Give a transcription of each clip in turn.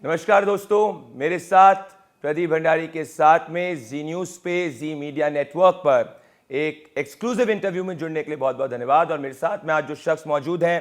नमस्कार दोस्तों, मेरे साथ प्रदीप भंडारी के साथ में जी न्यूज़ पे जी मीडिया नेटवर्क पर एक एक्सक्लूसिव इंटरव्यू में जुड़ने के लिए बहुत बहुत धन्यवाद। और मेरे साथ में आज जो शख्स मौजूद हैं,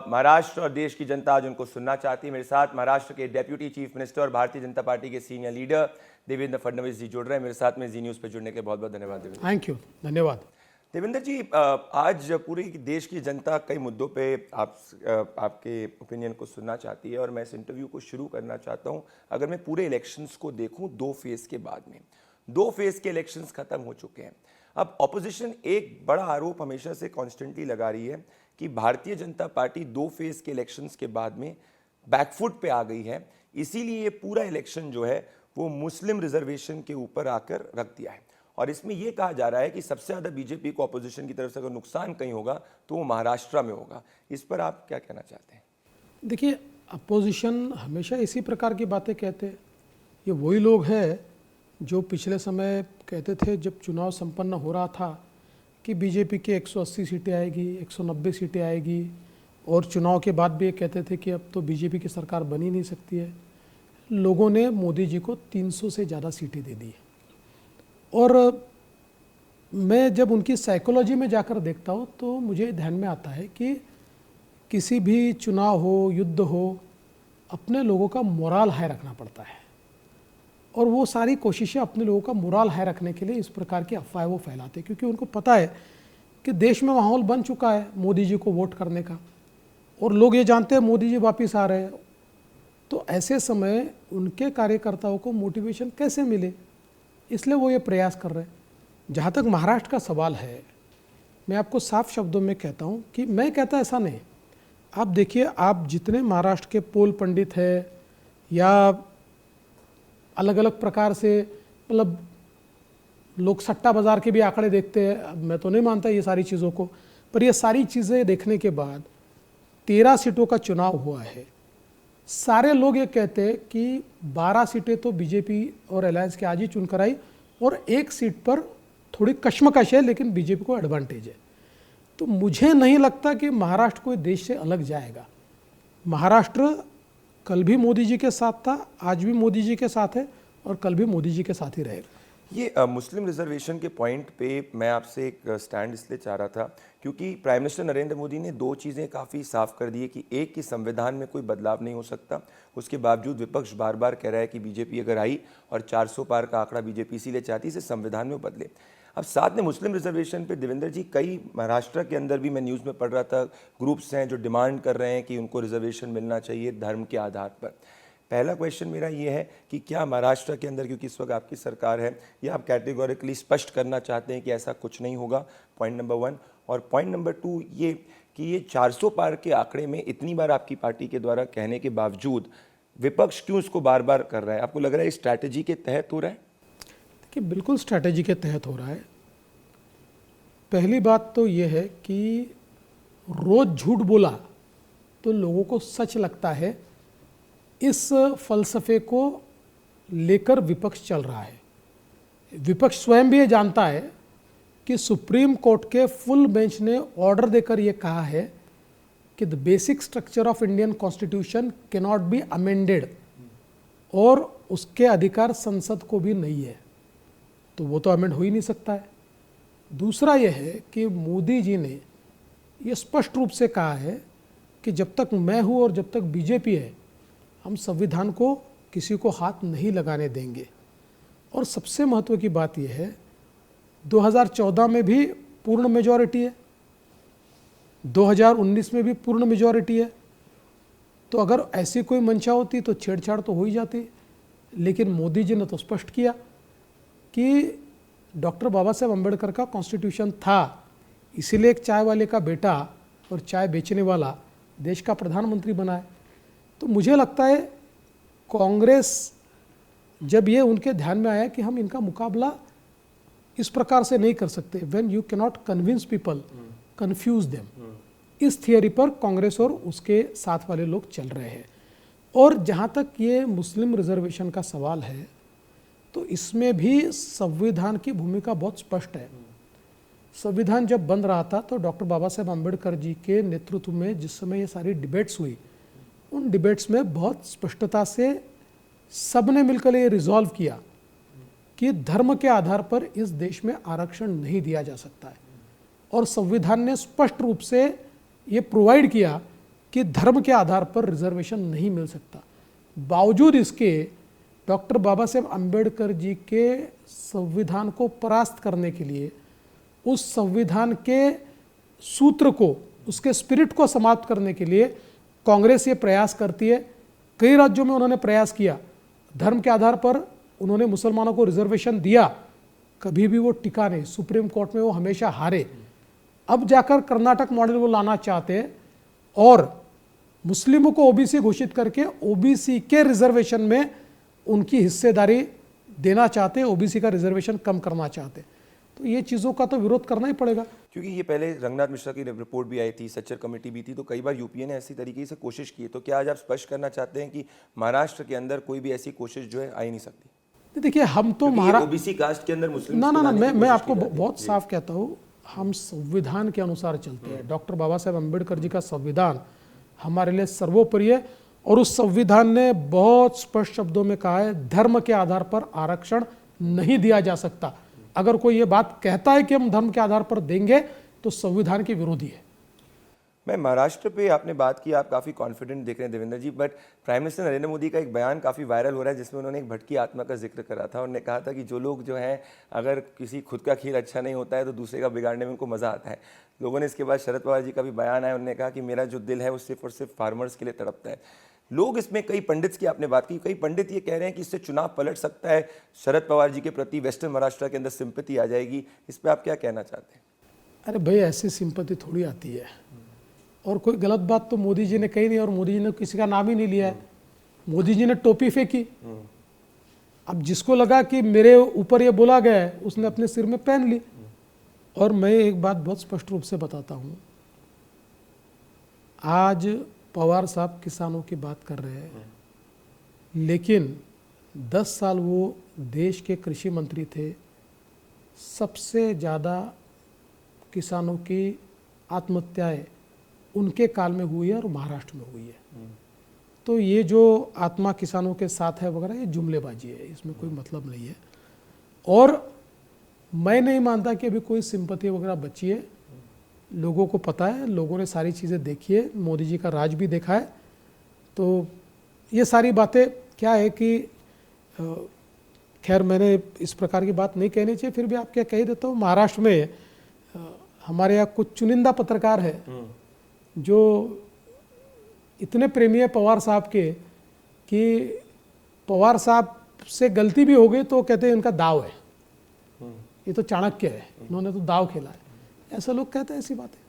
महाराष्ट्र और देश की जनता आज उनको सुनना चाहती है। मेरे साथ महाराष्ट्र के डेप्यूटी चीफ मिनिस्टर और भारतीय जनता पार्टी के सीनियर लीडर देवेंद्र फडणवीस जी जुड़ रहे हैं मेरे साथ में जी न्यूज़ पे जुड़ने के लिए बहुत बहुत धन्यवाद देवेंद्र। थैंक यू, धन्यवाद। देवेंद्र जी, आज पूरी देश की जनता कई मुद्दों पे आपके ओपिनियन को सुनना चाहती है और मैं इस इंटरव्यू को शुरू करना चाहता हूं। अगर मैं पूरे इलेक्शंस को देखूं, दो फेज के बाद में, दो फेज के इलेक्शंस खत्म हो चुके हैं। अब ऑपोजिशन एक बड़ा आरोप हमेशा से कॉन्स्टेंटली लगा रही है कि भारतीय जनता पार्टी दो फेज के इलेक्शंस के बाद में बैकफुट पे आ गई है, इसीलिए ये पूरा इलेक्शन जो है वो मुस्लिम रिजर्वेशन के ऊपर आकर रख दिया है। और इसमें यह कहा जा रहा है कि सबसे ज़्यादा बीजेपी को अपोजिशन की तरफ से अगर नुकसान कहीं होगा तो वो महाराष्ट्र में होगा। इस पर आप क्या कहना चाहते हैं? देखिए, अपोजिशन हमेशा इसी प्रकार की बातें कहते हैं। ये वही लोग हैं जो पिछले समय कहते थे जब चुनाव संपन्न हो रहा था कि बीजेपी के 180 सीटें आएगी, 190 सीटें आएगी, और चुनाव के बाद भी ये कहते थे कि अब तो बीजेपी की सरकार बन ही नहीं सकती है। लोगों ने मोदी जी को 300 से ज़्यादा सीटें दे दी। और मैं जब उनकी साइकोलॉजी में जाकर देखता हूँ तो मुझे ध्यान में आता है कि किसी भी चुनाव हो, युद्ध हो, अपने लोगों का मोराल हाई रखना पड़ता है। और वो सारी कोशिशें अपने लोगों का मोराल हाई रखने के लिए इस प्रकार की अफवाहें वो फैलाते हैं, क्योंकि उनको पता है कि देश में माहौल बन चुका है मोदी जी को वोट करने का, और लोग ये जानते हैं मोदी जी वापस आ रहे हैं। तो ऐसे समय उनके कार्यकर्ताओं को मोटिवेशन कैसे मिले, इसलिए वो ये प्रयास कर रहे हैं। जहाँ तक महाराष्ट्र का सवाल है, मैं आपको साफ शब्दों में कहता हूँ कि मैं कहता ऐसा नहीं। आप देखिए, आप जितने महाराष्ट्र के पोल पंडित हैं या अलग अलग प्रकार से, मतलब लोग सट्टा बाज़ार के भी आंकड़े देखते हैं, अब मैं तो नहीं मानता ये सारी चीज़ों को, पर ये सारी चीज़ें देखने के बाद 13 सीटों का चुनाव हुआ है। सारे लोग ये कहते हैं कि 12 सीटें तो बीजेपी और अलायंस के आज ही चुनकर आई, और एक सीट पर थोड़ी कश्मकश है, लेकिन बीजेपी को एडवांटेज है। तो मुझे नहीं लगता कि महाराष्ट्र कोई देश से अलग जाएगा। महाराष्ट्र कल भी मोदी जी के साथ था, आज भी मोदी जी के साथ है, और कल भी मोदी जी के साथ ही रहेगा। ये मुस्लिम रिजर्वेशन के पॉइंट पे मैं आपसे एक स्टैंड इसलिए चाह रहा था क्योंकि प्राइम मिनिस्टर नरेंद्र मोदी ने दो चीज़ें काफ़ी साफ कर दी है कि एक, कि संविधान में कोई बदलाव नहीं हो सकता। उसके बावजूद विपक्ष बार बार कह रहा है कि बीजेपी अगर आई, और 400 पार का आंकड़ा बीजेपी इसीलिए चाहती है इसे संविधान में बदले। अब साथ में मुस्लिम रिजर्वेशन पे देवेंद्र जी, कई महाराष्ट्र के अंदर भी मैं न्यूज़ में पढ़ रहा था, ग्रुप्स हैं जो डिमांड कर रहे हैं कि उनको रिजर्वेशन मिलना चाहिए धर्म के आधार पर। पहला क्वेश्चन मेरा ये है कि क्या महाराष्ट्र के अंदर, क्योंकि इस वक्त आपकी सरकार है, या आप कैटेगोरिकली स्पष्ट करना चाहते हैं कि ऐसा कुछ नहीं होगा? Point number 1। और पॉइंट नंबर 2 ये कि ये 400 पार के आंकड़े में इतनी बार आपकी पार्टी के द्वारा कहने के बावजूद विपक्ष क्यों इसको बार बार कर रहा है? आपको लग रहा है स्ट्रैटेजी के तहत हो रहा है? देखिए, बिल्कुल स्ट्रैटेजी के तहत हो रहा है। पहली बात तो ये है कि रोज झूठ बोला तो लोगों को सच लगता है, इस फलसफे को लेकर विपक्ष चल रहा है। विपक्ष स्वयं भी ये जानता है कि सुप्रीम कोर्ट के फुल बेंच ने ऑर्डर देकर ये कहा है कि the basic structure of Indian constitution can not be amended, और उसके अधिकार संसद को भी नहीं है, तो वो तो अमेंड हो ही नहीं सकता है। दूसरा यह है कि मोदी जी ने ये स्पष्ट रूप से कहा है कि जब तक मैं हूँ और जब तक बीजेपी है, हम संविधान को किसी को हाथ नहीं लगाने देंगे। और सबसे महत्व की बात यह है, 2014 में भी पूर्ण मेजॉरिटी है, 2019 में भी पूर्ण मेजॉरिटी है। तो अगर ऐसी कोई मंशा होती तो छेड़छाड़ तो हो ही जाती, लेकिन मोदी जी ने तो स्पष्ट किया कि डॉक्टर बाबा साहेब अम्बेडकर का कॉन्स्टिट्यूशन था, इसीलिए एक चाय वाले का बेटा और चाय बेचने वाला देश का प्रधानमंत्री बना है। तो मुझे लगता है कांग्रेस, जब ये उनके ध्यान में आया कि हम इनका मुकाबला इस प्रकार से नहीं कर सकते, when you can not convince people, confuse them, इस थियरी पर कांग्रेस और उसके साथ वाले लोग चल रहे हैं। और जहाँ तक ये मुस्लिम रिजर्वेशन का सवाल है, तो इसमें भी संविधान की भूमिका बहुत स्पष्ट है। संविधान जब बन रहा था तो डॉक्टर बाबा साहेब अम्बेडकर जी के नेतृत्व में जिस समय ये सारी डिबेट्स हुई, उन डिबेट्स में बहुत स्पष्टता से सबने मिलकर ये रिजॉल्व किया कि धर्म के आधार पर इस देश में आरक्षण नहीं दिया जा सकता है, और संविधान ने स्पष्ट रूप से ये प्रोवाइड किया कि धर्म के आधार पर रिजर्वेशन नहीं मिल सकता। बावजूद इसके डॉक्टर बाबा साहेब अम्बेडकर जी के संविधान को परास्त करने के लिए, उस संविधान के सूत्र को, उसके स्पिरिट को समाप्त करने के लिए कांग्रेस ये प्रयास करती है। कई राज्यों में उन्होंने प्रयास किया, धर्म के आधार पर उन्होंने मुसलमानों को रिजर्वेशन दिया, कभी भी वो टिका नहीं, सुप्रीम कोर्ट में वो हमेशा हारे। अब जाकर कर्नाटक मॉडल वो लाना चाहते हैं और मुस्लिमों को ओबीसी घोषित करके ओबीसी के रिजर्वेशन में उनकी हिस्सेदारी देना चाहते हैं, ओबीसी का रिजर्वेशन कम करना चाहते हैं। तो ये चीज़ों का तो विरोध करना ही पड़ेगा, क्योंकि ये पहले रंगनाथ मिश्रा की रिपोर्ट भी आई थी, सच्चर कमेटी भी थी, तो कई बार यूपीए ने ऐसी तरीके से कोशिश की है। तो क्या आज आप स्पष्ट करना चाहते हैं कि महाराष्ट्र के अंदर कोई भी ऐसी कोशिश जो है आ ही नहीं सकती? देखिए हम तो ओबीसी कास्ट के अंदर मुस्लिम ना मैं आपको बहुत साफ कहता हूँ, हम संविधान के अनुसार चलते हैं। डॉक्टर बाबा साहेब अम्बेडकर जी का संविधान हमारे लिए सर्वोपरि है, और उस संविधान ने बहुत स्पष्ट शब्दों में कहा है धर्म के आधार पर आरक्षण नहीं दिया जा सकता। अगर कोई ये बात कहता है कि हम धर्म के आधार पर देंगे तो संविधान के विरोधी है। मैं महाराष्ट्र पे आपने बात की, आप काफ़ी कॉन्फिडेंट दिख रहे हैं Devendra ji, but prime minister Narendra Modi का एक बयान काफ़ी वायरल हो रहा है जिसमें उन्होंने एक भटकी आत्मा का जिक्र करा था। उन्होंने कहा था कि जो लोग जो हैं, अगर किसी खुद का खेल अच्छा नहीं होता है तो दूसरे का बिगाड़ने में उनको मज़ा आता है। लोगों ने इसके बाद शरद पवार जी का भी बयान आया, उन्होंने कहा कि मेरा जो दिल है वो सिर्फ और सिर्फ फार्मर्स के लिए तड़पता है। लोग इसमें, कई पंडित की आपने बात की, कई पंडित ये कह रहे हैं कि इससे चुनाव पलट सकता है, शरद पवार जी के प्रति वेस्टर्न महाराष्ट्र के अंदर सिंपैथी आ जाएगी। इस पर आप क्या कहना चाहते हैं? अरे भाई, ऐसी सिंपैथी थोड़ी आती है, और कोई गलत बात तो मोदी जी ने कही नहीं, और मोदी जी ने किसी का नाम ही नहीं लिया है। मोदी जी ने टोपी फेंकी, अब जिसको लगा कि मेरे ऊपर ये बोला गया है उसने अपने सिर में पहन ली। और मैं एक बात बहुत स्पष्ट रूप से बताता हूँ, आज पवार साहब किसानों की बात कर रहे हैं, लेकिन 10 साल वो देश के कृषि मंत्री थे। सबसे ज़्यादा किसानों की आत्महत्याएं उनके काल में हुई है और महाराष्ट्र में हुई है। तो ये जो आत्मा किसानों के साथ है वगैरह, ये जुमलेबाजी है, इसमें कोई मतलब नहीं है। और मैं नहीं मानता कि अभी कोई सिंपैथी वगैरह बची है। लोगों को पता है, लोगों ने सारी चीज़ें देखी है, मोदी जी का राज भी देखा है। तो ये सारी बातें क्या है कि खैर मैंने इस प्रकार की बात नहीं कहनी चाहिए, फिर भी आप क्या कह देता हूँ। महाराष्ट्र में हमारे यहाँ कुछ चुनिंदा पत्रकार है जो इतने प्रेमी है पवार साहब के कि पवार साहब से गलती भी हो गई तो कहते हैं इनका दाव है, ये तो चाणक्य है, इन्होंने तो दाव खेला है, ऐसा लोग कहते हैं। ऐसी बात है।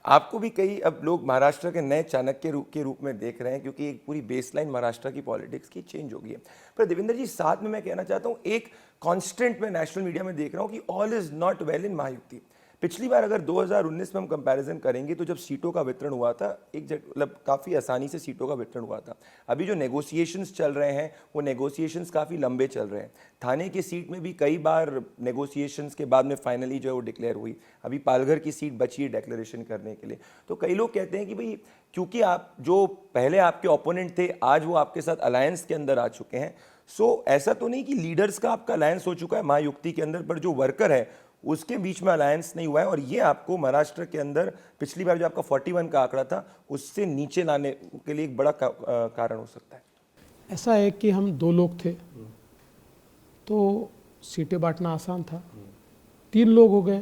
आपको भी कई अब लोग महाराष्ट्र के नए चाणक्य के रूप में देख रहे हैं, क्योंकि एक पूरी बेसलाइन महाराष्ट्र की पॉलिटिक्स की चेंज हो गई है। पर देवेंद्र जी, साथ में मैं कहना चाहता हूँ, एक कांस्टेंट मैं नेशनल मीडिया में देख रहा हूँ कि all is not well in Mahayuti. पिछली बार अगर 2019 में हम कंपैरिजन करेंगे तो जब सीटों का वितरण हुआ था, मतलब काफ़ी आसानी से सीटों का वितरण हुआ था। अभी जो नेगोशिएशंस चल रहे हैं वो नेगोशिएशंस काफ़ी लंबे चल रहे हैं। थाने की सीट में भी कई बार नेगोशिएशंस के बाद में फाइनली जो है वो डिक्लेयर हुई। अभी पालघर की सीट बची है डिक्लेरेशन करने के लिए। तो कई लोग कहते हैं कि भाई, क्योंकि आप जो पहले आपके ओपोनेंट थे आज वो आपके साथ अलायंस के अंदर आ चुके हैं, सो ऐसा तो नहीं कि लीडर्स का आपका अलायंस हो चुका है महायुक्ति के अंदर, पर जो वर्कर है उसके बीच में अलायंस नहीं हुआ है, और ये आपको महाराष्ट्र के अंदर पिछली बार जो आपका 41 का आंकड़ा था उससे नीचे लाने के लिए एक बड़ा कारण हो सकता है। ऐसा है कि हम 2 लोग थे तो सीटें बांटना आसान था, 3 लोग हो गए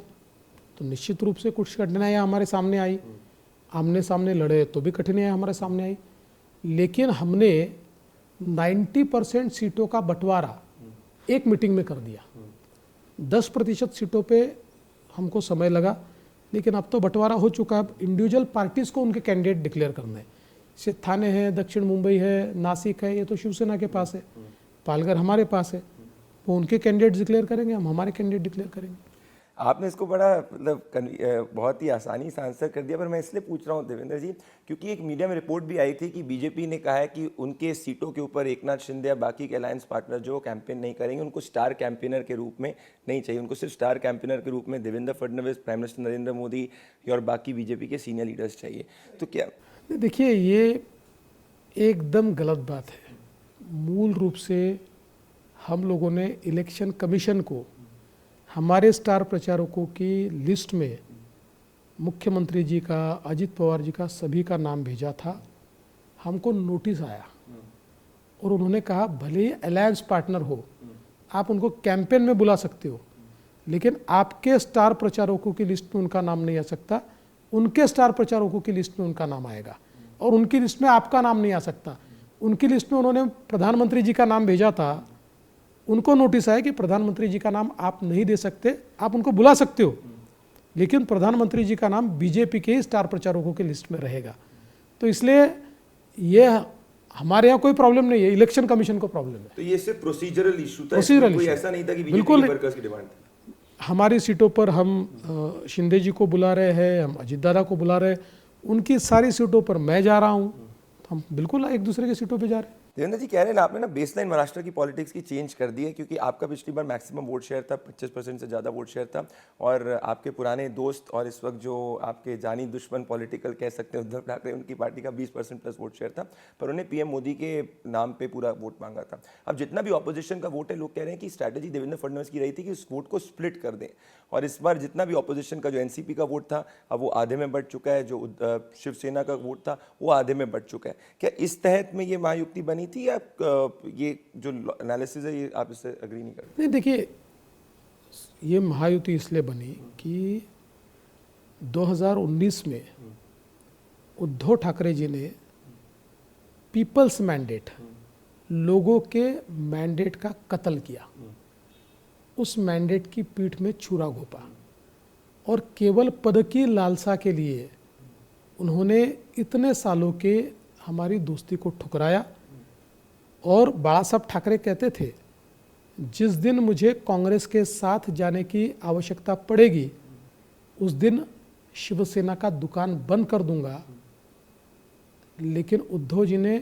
तो निश्चित रूप से कुछ कठिनाइयाँ हमारे सामने आई। आमने सामने लड़े तो भी कठिनाइयाँ हमारे सामने आई, लेकिन हमने 90% सीटों का बंटवारा एक मीटिंग में कर दिया। 10% सीटों पे हमको समय लगा, लेकिन अब तो बंटवारा हो चुका है। अब इंडिविजुअल पार्टीज़ को उनके कैंडिडेट डिक्लेयर करना है। जैसे थाने है, दक्षिण मुंबई है, नासिक है, ये तो शिवसेना के पास है। पालघर हमारे पास है, वो उनके कैंडिडेट डिक्लेयर करेंगे, हम हमारे कैंडिडेट डिक्लेयर करेंगे। आपने इसको बड़ा मतलब बहुत ही आसानी से आंसर कर दिया, पर मैं इसलिए पूछ रहा हूँ देवेंद्र जी, क्योंकि एक मीडिया में रिपोर्ट भी आई थी कि बीजेपी ने कहा है कि उनके सीटों के ऊपर एकनाथ शिंदे या बाकी के अलायंस पार्टनर जो कैंपेन नहीं करेंगे, उनको स्टार कैंपेनर के रूप में नहीं चाहिए, उनको सिर्फ स्टार कैंपेनर के रूप में देवेंद्र फडणवीस, प्राइम मिनिस्टर नरेंद्र मोदी और बाकी बीजेपी के सीनियर लीडर्स चाहिए। तो क्या देखिए, ये एकदम गलत बात है। मूल रूप से हम लोगों ने इलेक्शन कमीशन को हमारे स्टार प्रचारकों की लिस्ट में मुख्यमंत्री जी का, अजित पवार जी का, सभी का नाम भेजा था। हमको नोटिस आया और उन्होंने कहा भले ही अलायंस पार्टनर हो, आप उनको कैंपेन में बुला सकते हो, लेकिन आपके स्टार प्रचारकों की लिस्ट में उनका नाम नहीं आ सकता, उनके स्टार प्रचारकों की लिस्ट में उनका नाम आएगा और उनकी लिस्ट में आपका नाम नहीं आ सकता। उनकी लिस्ट में उन्होंने प्रधानमंत्री जी का नाम भेजा था, उनको नोटिस आया कि प्रधानमंत्री जी का नाम आप नहीं दे सकते, आप उनको बुला सकते हो, लेकिन प्रधानमंत्री जी का नाम बीजेपी के ही स्टार प्रचारकों की लिस्ट में रहेगा। तो इसलिए ये हमारे यहाँ कोई प्रॉब्लम नहीं है, इलेक्शन कमीशन को प्रॉब्लम है। तो ये सिर्फ प्रोसीजरल इशू था, प्रोसीजरल कोई इशू। ऐसा नहीं था कि बिल्कुल बीजेपी वर्कर्स की डिमांड थी। हमारी सीटों पर हम शिंदे जी को बुला रहे हैं, हम अजित दादा को बुला रहे हैं, उनकी सारी सीटों पर मैं जा रहा हूँ, हम बिल्कुल एक दूसरे की सीटों पे जा रहे हैं। देवेंद्र जी कह रहे हैं ना, आपने ना बेसलाइन महाराष्ट्र की पॉलिटिक्स की चेंज कर दी है, क्योंकि आपका पिछली बार मैक्सिमम वोट शेयर था, 25% से ज़्यादा वोट शेयर था, और आपके पुराने दोस्त और इस वक्त जो आपके जानी दुश्मन पॉलिटिकल कह सकते हैं उद्धव ठाकरे, उनकी पार्टी का 20% प्लस वोट शेयर था, पर उन्हें पीएम मोदी के नाम पे पूरा वोट मांगा था। अब जितना भी ऑपोजिशन का वोट है, लोग कह रहे हैं कि स्ट्रैटेजी देवेंद्र फडणवीस की रही थी कि उस वोट को स्प्लिट कर दें, और इस बार जितना भी ऑपोजिशन का जो एनसीपी का वोट था, अब वो आधे में बढ़ चुका है, जो शिवसेना का वोट था वो आधे में बढ़ चुका है। क्या इस तहत में ये महायुति बनी थी, या ये जो एनालिसिस है ये आप इससे अग्री नहीं करते? नहीं, देखिए, ये महायुति इसलिए बनी कि 2019 में उद्धव ठाकरे जी ने पीपल्स मैंडेट, लोगों के मैंडेट का कत्ल किया, उस मैंडेट की पीठ में छुरा घोंपा, और केवल पद की लालसा के लिए उन्होंने इतने सालों के हमारी दोस्ती को ठुकराया। और बाला साहब ठाकरे कहते थे, जिस दिन मुझे कांग्रेस के साथ जाने की आवश्यकता पड़ेगी उस दिन शिवसेना का दुकान बंद कर दूंगा। लेकिन उद्धव जी ने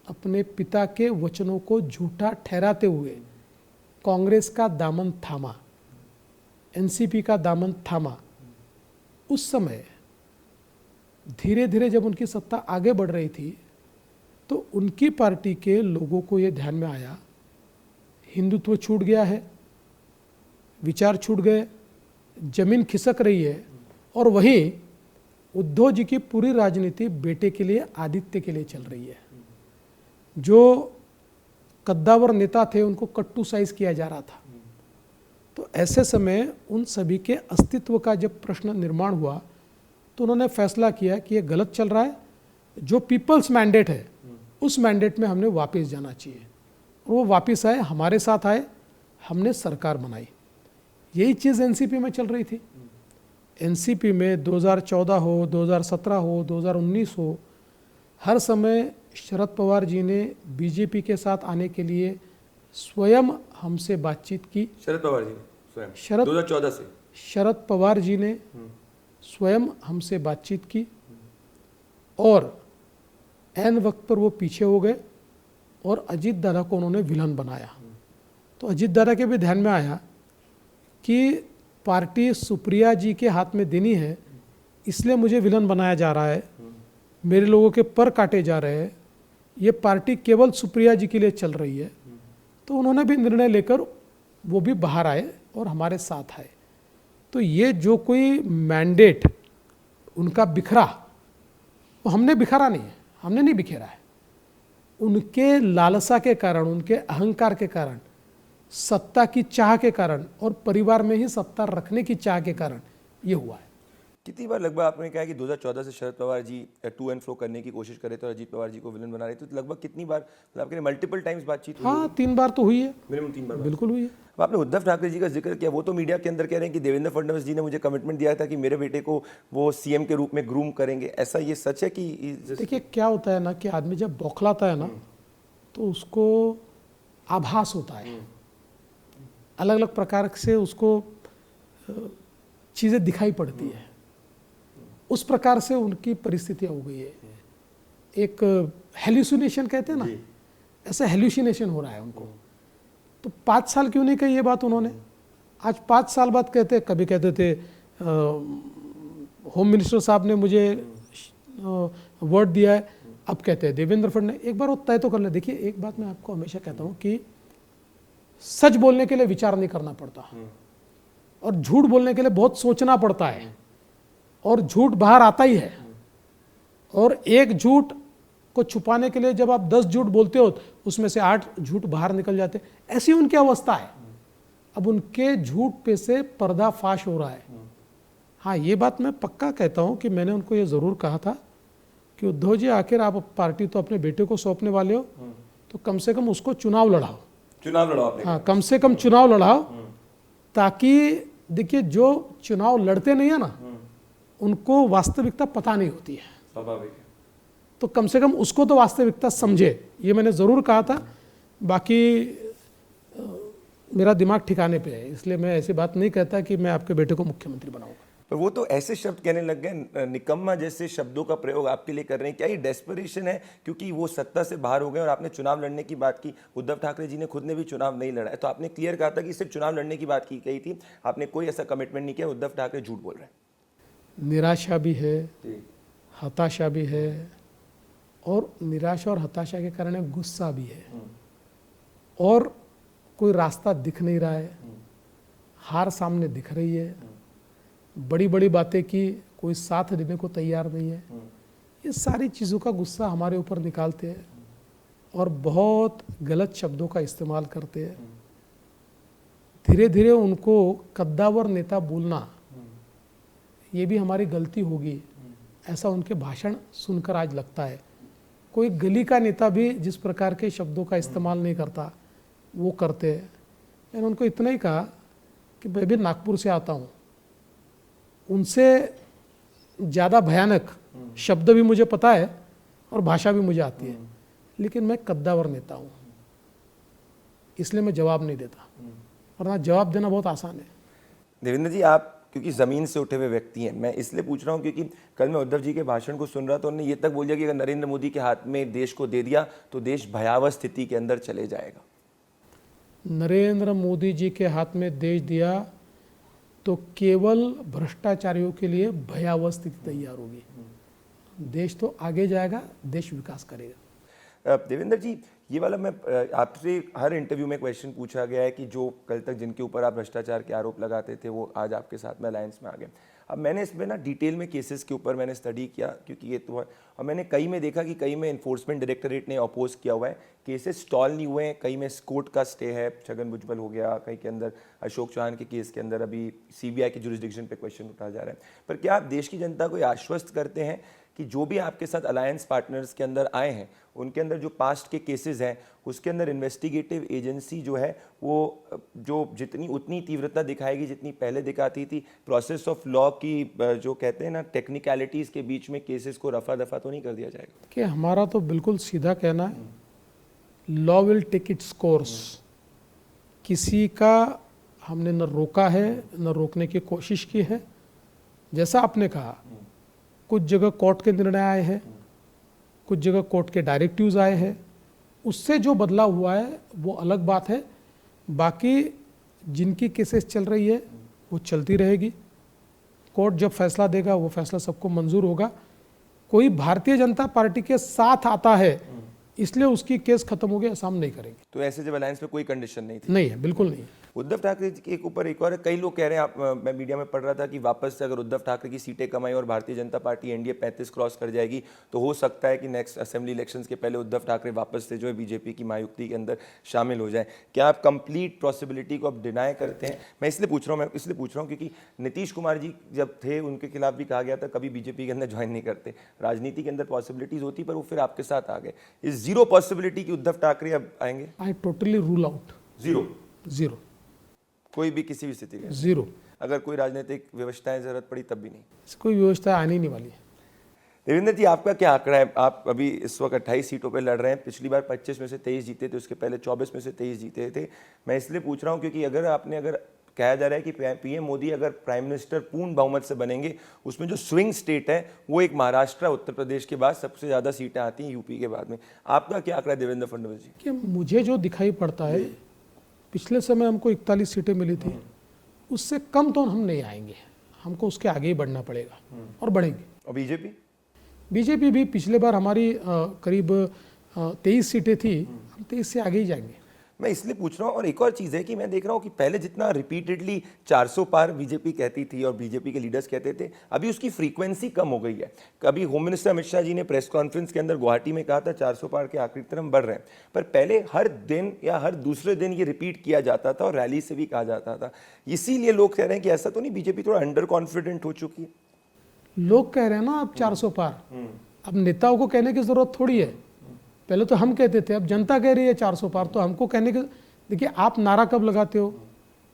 अपने पिता के वचनों को झूठा ठहराते हुए कांग्रेस का दामन थामा, एनसीपी का दामन थामा। उस समय धीरे धीरे जब उनकी सत्ता आगे बढ़ रही थी तो उनकी पार्टी के लोगों को ये ध्यान में आया, हिंदुत्व छूट गया है, विचार छूट गए, जमीन खिसक रही है, और वहीं उद्धव जी की पूरी राजनीति बेटे के लिए, आदित्य के लिए चल रही है। जो कद्दावर नेता थे उनको कट्टू साइज किया जा रहा था। तो ऐसे समय उन सभी के अस्तित्व का जब प्रश्न निर्माण हुआ तो उन्होंने फैसला किया कि ये गलत चल रहा है, जो पीपल्स मैंडेट है उस मैंडेट में हमने वापस जाना चाहिए। और वो वापस आए, हमारे साथ आए, हमने सरकार बनाई। यही चीज़ एनसीपी में चल रही थी। एनसीपी में 2014 हो, 2017 हो, 2019 हो, हर समय शरद पवार जी ने बीजेपी के साथ आने के लिए स्वयं हमसे बातचीत की। शरद पवार जी ने स्वयं 2014 से शरद पवार जी ने स्वयं हमसे बातचीत की, और ऐन वक्त पर वो पीछे हो गए और अजित दादा को उन्होंने विलन बनाया। तो अजित दादा के भी ध्यान में आया कि पार्टी सुप्रिया जी के हाथ में देनी है, इसलिए मुझे विलन बनाया जा रहा है, मेरे लोगों के पर काटे जा रहे हैं, ये पार्टी केवल सुप्रिया जी के लिए चल रही है। तो उन्होंने भी निर्णय लेकर वो भी बाहर आए और हमारे साथ आए। तो ये जो कोई मैंडेट उनका बिखरा, वो हमने बिखरा नहीं है, हमने नहीं बिखेरा है। उनके लालसा के कारण, उनके अहंकार के कारण, सत्ता की चाह के कारण और परिवार में ही सत्ता रखने की चाह के कारण ये हुआ है। कितनी बार लगभग आपने कहा कि 2014 से Sharad Pawar ji to and fro करने की कोशिश करे थे और अजीत पवार जी को विलन बना रहे थे, तो लगभग कितनी बार, मतलब आपके मल्टीपल टाइम्स बातचीत हुई? हाँ, 3 बार तो हुई है, मिनिमम 3 बार बिल्कुल हुई है। अब आपने उद्धव ठाकरे जी का जिक्र किया, वो तो मीडिया के अंदर कह रहे हैं कि देवेंद्र फडणवीस जी ने मुझे कमिटमेंट दिया था कि मेरे बेटे को वो सीएम के रूप में ग्रूम करेंगे, ऐसा ये सच है कि? देखिए, क्या होता है ना कि आदमी जब बौखलाता है ना तो उसको आभास होता है, अलग अलग प्रकार से उसको चीज़ें दिखाई पड़ती है। उस प्रकार से उनकी परिस्थितियाँ हो गई है। एक हेल्यूसिनेशन कहते हैं ना, ऐसा हेल्यूसिनेशन हो रहा है उनको। तो 5 साल क्यों नहीं कही ये बात उन्होंने? आज 5 साल बाद कहते, कभी कहते थे होम मिनिस्टर साहब ने मुझे वर्ड दिया है अब कहते हैं देवेंद्र फडणवीस, एक बार वो तय तो कर ले। देखिए एक बात मैं आपको हमेशा कहता हूँ कि सच बोलने के लिए विचार नहीं करना पड़ता और झूठ बोलने के लिए बहुत सोचना पड़ता है, और झूठ बाहर आता ही है। और एक झूठ को छुपाने के लिए जब आप 10 झूठ बोलते हो उसमें से 8 झूठ बाहर निकल जाते, ऐसी उनकी अवस्था है। अब उनके झूठ पे से पर्दाफाश हो रहा है। हाँ, ये बात मैं पक्का कहता हूँ कि मैंने उनको ये ज़रूर कहा था कि उद्धव जी आखिर आप पार्टी तो अपने बेटे को सौंपने वाले हो, तो कम से कम उसको चुनाव लड़ाओ। आपने हाँ, कम से कम चुनाव लड़ाओ, ताकि देखिए जो चुनाव लड़ते नहीं है ना, उनको वास्तविकता पता नहीं होती है। स्वाभाविक है। तो कम से कम उसको तो वास्तविकता समझे, ये मैंने ज़रूर कहा था। बाकी मेरा दिमाग ठिकाने पे है, इसलिए मैं ऐसी बात नहीं कहता कि मैं आपके बेटे को मुख्यमंत्री बनाऊंगा। पर वो तो ऐसे शब्द कहने लग गए, निकम्मा जैसे शब्दों का प्रयोग आपके लिए कर रहे हैं। क्या ये डेस्परेशन है क्योंकि वो सत्ता से बाहर हो गए और आपने चुनाव लड़ने की बात की? उद्धव ठाकरे जी ने खुद ने भी चुनाव नहीं लड़ा है, तो आपने क्लियर कहा था कि सिर्फ चुनाव लड़ने की बात की गई थी, आपने कोई ऐसा कमिटमेंट नहीं किया। उद्धव ठाकरे झूठ बोल रहे हैं। निराशा भी है, हताशा भी है, और निराशा और हताशा के कारण गुस्सा भी है, और कोई रास्ता दिख नहीं रहा है, हार सामने दिख रही है, बड़ी बड़ी बातें की, कोई साथ देने को तैयार नहीं है। ये सारी चीज़ों का गुस्सा हमारे ऊपर निकालते हैं और बहुत गलत शब्दों का इस्तेमाल करते हैं। धीरे धीरे उनको कद्दावर नेता बोलना, ये भी हमारी गलती होगी, ऐसा उनके भाषण सुनकर आज लगता है। कोई गली का नेता भी जिस प्रकार के शब्दों का इस्तेमाल नहीं करता, वो करते हैं। मैंने उनको इतना ही कहा कि मैं भी नागपुर से आता हूँ, उनसे ज़्यादा भयानक शब्द भी मुझे पता है और भाषा भी मुझे आती है, लेकिन मैं कद्दावर नेता हूँ, इसलिए मैं जवाब नहीं देता, वरना जवाब देना बहुत आसान है। देवेंद्र जी, आप क्योंकि ज़मीन से उठे हुए व्यक्ति हैं, मैं इसलिए पूछ रहा हूं क्योंकि कल मैं उद्धव जी के भाषण को सुन रहा था, तो उन्होंने ये तक बोल दिया कि अगर नरेंद्र मोदी के हाथ में देश को दे दिया तो देश भयावह स्थिति के अंदर चले जाएगा। नरेंद्र मोदी जी के हाथ में देश दिया तो केवल भ्रष्टाचारियों के लिए भयावह स्थिति तैयार होगी। देश तो आगे जाएगा, देश विकास करेगा। देवेंद्र जी, ये वाला मैं आपसे हर इंटरव्यू में क्वेश्चन पूछा गया है कि जो कल तक जिनके ऊपर आप भ्रष्टाचार के आरोप लगाते थे वो आज आपके साथ में अलायंस में आ गए। अब मैंने इसमें ना डिटेल में केसेस के ऊपर मैंने स्टडी किया, क्योंकि ये तो है, और मैंने कई में देखा कि कई में इन्फोर्समेंट डायरेक्टरेट ने अपोज किया हुआ है, केसेस स्टॉल नहीं हुए हैं, कई में कोर्ट का स्टे है, छगन भुजबल हो गया, कई के अंदर अशोक चौहान के केस के अंदर अभी सीबीआई की जुरिस्डिक्शन पे क्वेश्चन उठाया जा रहा है। पर क्या आप देश की जनता को आश्वस्त करते हैं कि जो भी आपके साथ अलायंस पार्टनर्स के अंदर आए हैं उनके अंदर जो पास्ट के केसेस हैं उसके अंदर इन्वेस्टिगेटिव एजेंसी जो है वो जो जितनी उतनी तीव्रता दिखाएगी जितनी पहले दिखाती थी? प्रोसेस ऑफ लॉ की जो कहते हैं ना टेक्निकलिटीज़ के बीच में केसेस को रफा दफा तो नहीं कर दिया जाएगा? कि हमारा तो बिल्कुल सीधा कहना है, law will take its course. किसी का हमने न रोका है न रोकने की कोशिश की है। जैसा आपने कहा, कुछ जगह कोर्ट के निर्णय आए हैं, कुछ जगह कोर्ट के डायरेक्टिव्स आए हैं, उससे जो बदलाव हुआ है वो अलग बात है। बाकी जिनकी केसेस चल रही है वो चलती रहेगी। कोर्ट जब फैसला देगा वो फैसला सबको मंजूर होगा। कोई भारतीय जनता पार्टी के साथ आता है इसलिए उसकी केस खत्म हो गया, ऐसा हम नहीं करेंगे। तो ऐसे जब अलायंस में कोई कंडीशन नहीं थी? नहीं है, बिल्कुल नहीं है। उद्धव ठाकरे जी के ऊपर एक और है, कई लोग कह रहे हैं, मैं मीडिया में पढ़ रहा था कि वापस से अगर उद्धव ठाकरे की सीटें कम आई और Bharatiya Janata party NDA 35 cross कर जाएगी तो हो सकता है कि नेक्स्ट असेंबली इलेक्शंस के पहले उद्धव ठाकरे वापस से जो है बीजेपी की महायुति के अंदर शामिल हो जाए। क्या आप कंप्लीट पॉसिबिलिटी को आप डिनाई करते हैं? मैं इसलिए पूछ रहा हूँ क्योंकि नीतीश कुमार जी जब थे उनके खिलाफ भी कहा गया था कभी बीजेपी के अंदर ज्वाइन नहीं करते। राजनीति के अंदर पॉसिबिलिटीज होती पर वो फिर आपके साथ आ गए। इस जीरो पॉसिबिलिटी कि उद्धव ठाकरे अब आएंगे? I totally rule out. Zero, कोई भी किसी भी स्थिति में जीरो। अगर कोई राजनीतिक व्यवस्थाएं जरूरत पड़ी तब भी नहीं? कोई व्यवस्था आनी नहीं वाली है। देवेंद्र जी, आपका क्या आंकड़ा है? आप अभी इस वक्त 28 सीटों पे लड़ रहे हैं, पिछली बार 25 में से 23 जीते थे, उसके पहले 24 में से 23 जीते थे। मैं इसलिए पूछ रहा हूँ क्योंकि अगर कहा जा रहा है कि पीएम मोदी अगर प्राइम मिनिस्टर पूर्ण बहुमत से बनेंगे, उसमें जो स्विंग स्टेट है वो एक महाराष्ट्र, उत्तर प्रदेश के बाद सबसे ज़्यादा सीटें आती हैं यूपी के बाद में। आपका क्या आंकड़ा है देवेंद्र फडणवीस जी? कि मुझे जो दिखाई पड़ता है, पिछले समय हमको 41 सीटें मिली थी, उससे कम तो हम नहीं आएंगे, हमको उसके आगे ही बढ़ना पड़ेगा और बढ़ेंगे। और बीजेपी? बीजेपी भी पिछले बार हमारी करीब 23 सीटें थी, हम 23 से आगे ही जाएंगे। मैं इसलिए पूछ रहा हूँ, और एक और चीज़ है कि मैं देख रहा हूँ कि पहले जितना रिपीटेडली 400 पार बीजेपी कहती थी और बीजेपी के लीडर्स कहते थे, अभी उसकी फ्रीक्वेंसी कम हो गई है। कभी होम मिनिस्टर अमित शाह जी ने प्रेस कॉन्फ्रेंस के अंदर गुवाहाटी में कहा था 400 पार के आखिरी तरफ बढ़ रहे हैं, पर पहले हर दिन या हर दूसरे दिन ये रिपीट किया जाता था और रैली से भी कहा जाता था। इसीलिए लोग कह रहे हैं कि ऐसा तो नहीं बीजेपी थोड़ा अंडर कॉन्फिडेंट हो चुकी है? लोग कह रहे हैं ना अब 400 पार, अब नेताओं को कहने की जरूरत थोड़ी है। पहले तो हम कहते थे, अब जनता कह रही है 400 पार, तो हमको कहने के, देखिए आप नारा कब लगाते हो?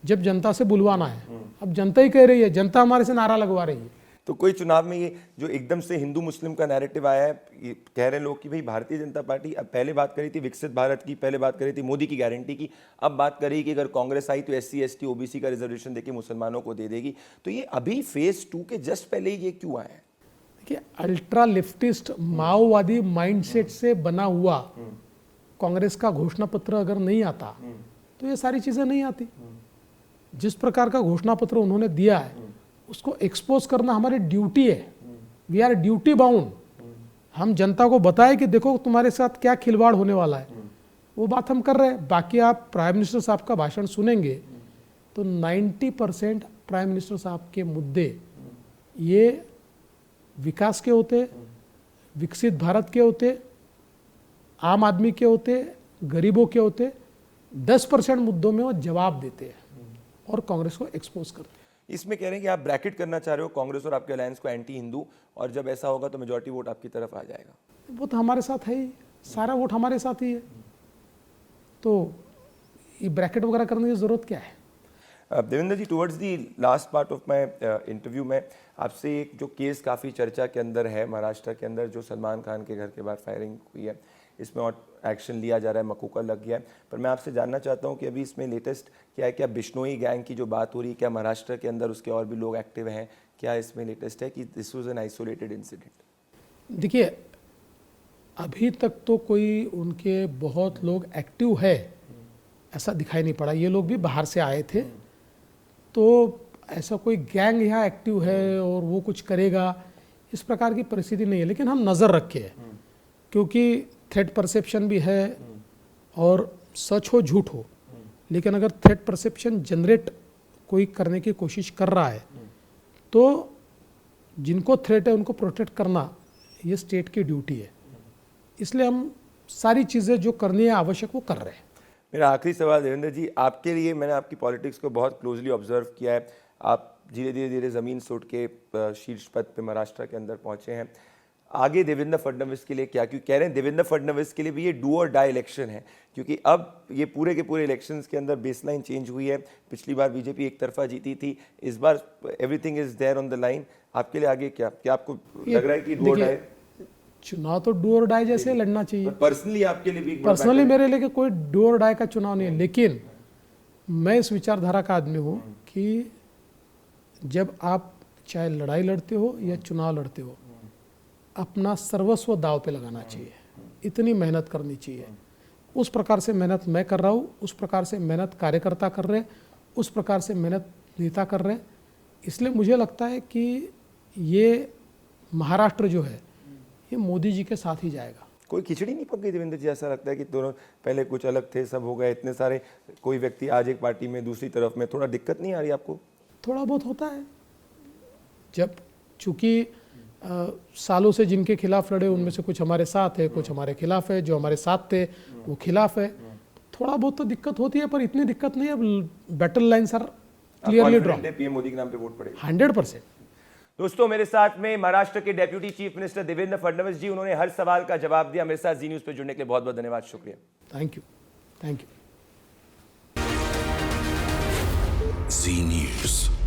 जब जनता से बुलवाना है। अब जनता ही कह रही है, जनता हमारे से नारा लगवा रही है। तो कोई चुनाव में ये जो एकदम से हिंदू मुस्लिम का नैरेटिव आया है, ये कह रहे हैं लोग कि भाई भारतीय जनता पार्टी अब पहले बात करी थी विकसित भारत की, पहले बात करी थी मोदी की गारंटी की, अब बात करी कि अगर कांग्रेस आई तो SC ST OBC का रिजर्वेशन देके मुसलमानों को दे देगी। तो ये अभी फेज 2 के जस्ट पहले ही ये क्यों आया है? देखिए अल्ट्रा लेफ्टिस्ट माओवादी माइंडसेट से बना हुआ कांग्रेस का घोषणा पत्र अगर नहीं आता तो ये सारी चीजें नहीं आती। जिस प्रकार का घोषणा पत्र उन्होंने दिया है उसको एक्सपोज करना हमारी ड्यूटी है। We are duty bound. हम जनता को बताएं कि देखो तुम्हारे साथ क्या खिलवाड़ होने वाला है, वो बात हम कर रहे हैं। बाकी आप प्राइम मिनिस्टर साहब का भाषण सुनेंगे तो 90% प्राइम मिनिस्टर साहब के मुद्दे ये विकास के होते, विकसित भारत के होते, आम आदमी के होते, गरीबों के होते। 10% मुद्दों में वो जवाब देते हैं और कांग्रेस को एक्सपोज करते हैं। इसमें कह रहे हैं कि आप ब्रैकेट करना चाह रहे हो कांग्रेस और आपके अलायंस को एंटी हिंदू, और जब ऐसा होगा तो मेजॉरिटी वोट आपकी तरफ आ जाएगा। वो तो हमारे साथ है ही, सारा वोट हमारे साथ ही है, तो ये ब्रैकेट वगैरह करने की जरूरत क्या है? Devendra ji, towards the last part of my interview में आपसे एक जो केस काफ़ी चर्चा के अंदर है महाराष्ट्र के अंदर, जो सलमान खान के घर के बाहर फायरिंग हुई है, इसमें और एक्शन लिया जा रहा है, मकूका लग गया है, पर मैं आपसे जानना चाहता हूं कि अभी इसमें लेटेस्ट क्या है? क्या बिश्नोई गैंग की जो बात हो रही है, क्या महाराष्ट्र के अंदर उसके और भी लोग एक्टिव हैं? क्या इसमें लेटेस्ट है कि this was an isolated incident? देखिए अभी तक तो कोई उनके बहुत लोग एक्टिव है ऐसा दिखाई नहीं पड़ा। ये लोग भी बाहर से आए थे, तो ऐसा कोई गैंग यहाँ एक्टिव है और वो कुछ करेगा इस प्रकार की परिस्थिति नहीं है। लेकिन हम नज़र रखे, क्योंकि थ्रेट परसेप्शन भी है और सच हो झूठ हो, लेकिन अगर थ्रेट परसेप्शन जनरेट कोई करने की कोशिश कर रहा है तो जिनको थ्रेट है उनको प्रोटेक्ट करना ये स्टेट की ड्यूटी है। इसलिए हम सारी चीज़ें जो करनी है आवश्यक वो कर रहे हैं। मेरा आखिरी सवाल देवेंद्र जी आपके लिए, मैंने आपकी पॉलिटिक्स को बहुत क्लोजली ऑब्जर्व किया है। आप धीरे धीरे ज़मीन से उठ के शीर्ष पद पे महाराष्ट्र के अंदर पहुंचे हैं। आगे देवेंद्र फडणवीस के लिए क्या, क्योंकि कह रहे हैं देवेंद्र फडणवीस के लिए भी ये डू और डाई इलेक्शन है, क्योंकि अब ये पूरे के पूरे इलेक्शंस के अंदर बेसलाइन चेंज हुई है। पिछली बार बीजेपी एक तरफा जीती थी, इस बार everything is there on the line. आपके लिए आगे क्या आपको लग रहा है कि डू और डाई? चुनाव तो डू और डाई जैसे लड़ना चाहिए। पर्सनली आपके लिए भी? पर्सनली मेरे लिए कोई डू और डाई का चुनाव नहीं है, लेकिन मैं इस विचारधारा का आदमी हूँ कि जब आप चाहे लड़ाई लड़ते हो या चुनाव लड़ते हो, अपना सर्वस्व दाव पे लगाना चाहिए, इतनी मेहनत करनी चाहिए। उस प्रकार से मेहनत मैं कर रहा हूँ, उस प्रकार से मेहनत कार्यकर्ता कर रहे हैं, उस प्रकार से मेहनत नेता कर रहे हैं। इसलिए मुझे लगता है कि ये महाराष्ट्र जो है ये मोदी जी के साथ ही जाएगा। कोई खिचड़ी नहीं पक गई देवेंद्र जी? ऐसा लगता है कि दोनों पहले कुछ अलग थे, सब हो गए, इतने सारे, कोई व्यक्ति आज एक पार्टी में दूसरी तरफ में, थोड़ा दिक्कत नहीं आ रही आपको? थोड़ा बहुत होता है, जब चूंकि सालों से जिनके खिलाफ लड़े उनमें से कुछ हमारे साथ है, कुछ हमारे खिलाफ है, जो हमारे साथ थे वो खिलाफ है, थोड़ा बहुत तो दिक्कत होती है, पर इतनी दिक्कत नहीं है। अब battle lines are clearly draw. PM Modi के नाम पे वोट पड़ेगा 100%। दोस्तों, मेरे साथ में महाराष्ट्र के deputy chief minister Devendra Fadnavis ji, उन्होंने हर सवाल का जवाब दिया। मेरे साथ जी न्यूज पे जुड़ने के लिए बहुत बहुत धन्यवाद, शुक्रिया। Thank you, thank you. Zee news.